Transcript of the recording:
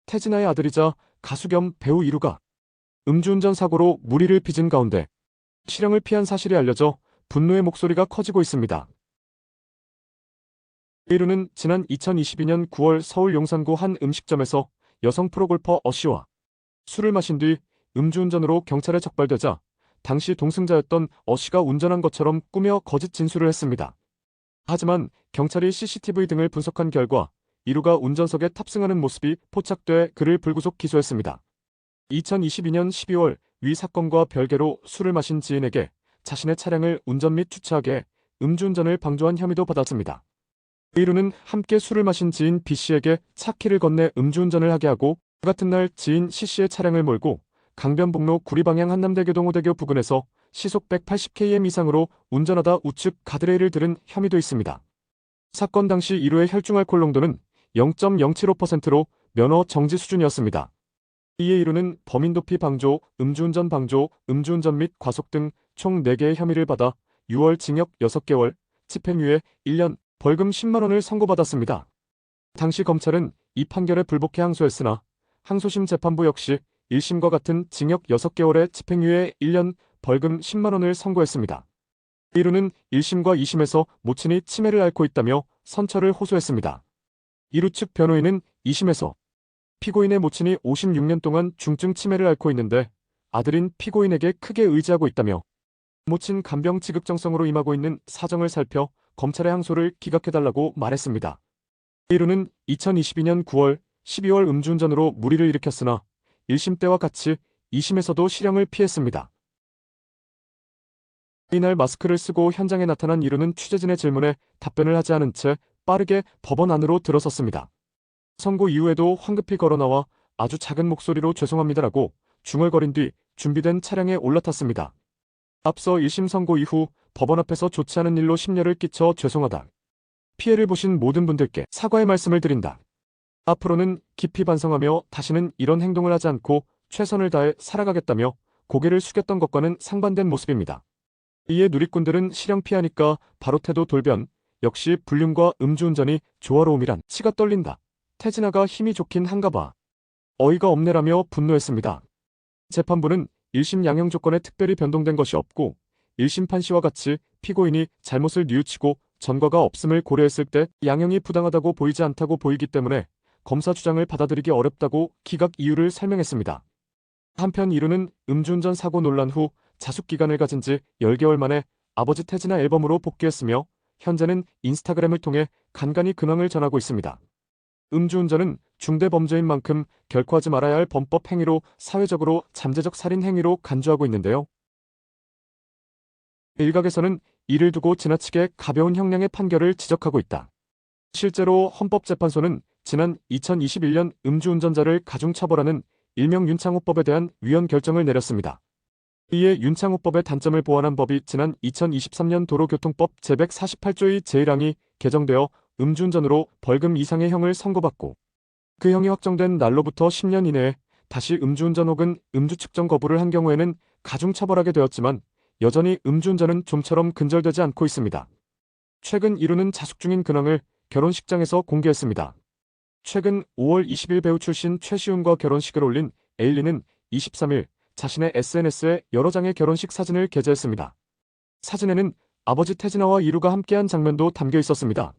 태진아의 아들이자 가수 겸 배우 이루가 음주운전 사고로 무리를 빚은 가운데 실형을 피한 사실이 알려져 분노의 목소리가 커지고 있습니다. 이루는 지난 2022년 9월 서울 용산구 한 음식점에서 여성 프로골퍼 어씨와 술을 마신 뒤 음주운전으로 경찰에 적발되자 당시 동승자였던 어씨가 운전한 것처럼 꾸며 거짓 진술을 했습니다. 하지만 경찰이 CCTV 등을 분석한 결과 이루가 운전석에 탑승하는 모습이 포착돼 그를 불구속 기소했습니다. 2022년 12월 위 사건과 별개로 술을 마신 지인에게 자신의 차량을 운전 및 주차하게 음주운전을 방조한 혐의도 받았습니다. 이루는 함께 술을 마신 지인 B씨에게 차 키를 건네 음주운전을 하게 하고 같은 날 지인 C씨의 차량을 몰고 강변북로 구리방향 한남대교동호대교 부근에서 시속 180km 이상으로 운전하다 우측 가드레일을 들은 혐의도 있습니다. 사건 당시 이루의 혈중알코올 농도는 0.075%로 면허 정지 수준이었습니다. 이에 이루는 범인도피 방조, 음주운전 및 과속 등 총 4개의 혐의를 받아 6월 징역 6개월, 집행유예 1년, 벌금 10만 원을 선고받았습니다. 당시 검찰은 이 판결에 불복해 항소했으나 항소심 재판부 역시 1심과 같은 징역 6개월에 집행유예 1년, 벌금 10만 원을 선고했습니다. 이루는 1심과 2심에서 모친이 치매를 앓고 있다며 선처를 호소했습니다. 이루 측 변호인은 2심에서 피고인의 모친이 56년 동안 중증 치매를 앓고 있는데 아들인 피고인에게 크게 의지하고 있다며 모친 간병 지극정성으로 임하고 있는 사정을 살펴 검찰의 항소를 기각해달라고 말했습니다. 이루는 2022년 9월, 12월 음주운전으로 무리를 일으켰으나 1심 때와 같이 2심에서도 실형을 피했습니다. 이날 마스크를 쓰고 현장에 나타난 이루는 취재진의 질문에 답변을 하지 않은 채 빠르게 법원 안으로 들어섰습니다. 선고 이후에도 황급히 걸어나와 아주 작은 목소리로 죄송합니다라고 중얼거린 뒤 준비된 차량에 올라탔습니다. 앞서 1심 선고 이후 법원 앞에서 좋지 않은 일로 심려를 끼쳐 죄송하다. 피해를 보신 모든 분들께 사과의 말씀을 드린다. 앞으로는 깊이 반성하며 다시는 이런 행동을 하지 않고 최선을 다해 살아가겠다며 고개를 숙였던 것과는 상반된 모습입니다. 이에 누리꾼들은 실형 피하니까 바로 태도 돌변, 역시 불륜과 음주운전이 조화로움이란 치가 떨린다. 태진아가 힘이 좋긴 한가 봐. 어이가 없네라며 분노했습니다. 재판부는 1심 양형 조건에 특별히 변동된 것이 없고 1심 판시와 같이 피고인이 잘못을 뉘우치고 전과가 없음을 고려했을 때 양형이 부당하다고 보이지 않다고 보이기 때문에 검사 주장을 받아들이기 어렵다고 기각 이유를 설명했습니다. 한편 이루는 음주운전 사고 논란 후 자숙기간을 가진 지 10개월 만에 아버지 태진아 앨범으로 복귀했으며 현재는 인스타그램을 통해 간간히 근황을 전하고 있습니다. 음주운전은 중대범죄인 만큼 결코 하지 말아야 할 범법 행위로 사회적으로 잠재적 살인 행위로 간주하고 있는데요. 일각에서는 이를 두고 지나치게 가벼운 형량의 판결을 지적하고 있다. 실제로 헌법재판소는 지난 2021년 음주운전자를 가중처벌하는 일명 윤창호법에 대한 위헌 결정을 내렸습니다. 이에 윤창호법의 단점을 보완한 법이 지난 2023년 도로교통법 제148조의 제1항이 개정되어 음주운전으로 벌금 이상의 형을 선고받고 그 형이 확정된 날로부터 10년 이내에 다시 음주운전 혹은 음주 측정 거부를 한 경우에는 가중처벌하게 되었지만 여전히 음주운전은 좀처럼 근절되지 않고 있습니다. 최근 이루는 자숙 중인 근황을 결혼식장에서 공개했습니다. 최근 5월 20일 배우 출신 최시훈과 결혼식을 올린 에일리는 23일 자신의 SNS에 여러 장의 결혼식 사진을 게재했습니다. 사진에는 아버지 태진아와 이루가 함께한 장면도 담겨 있었습니다.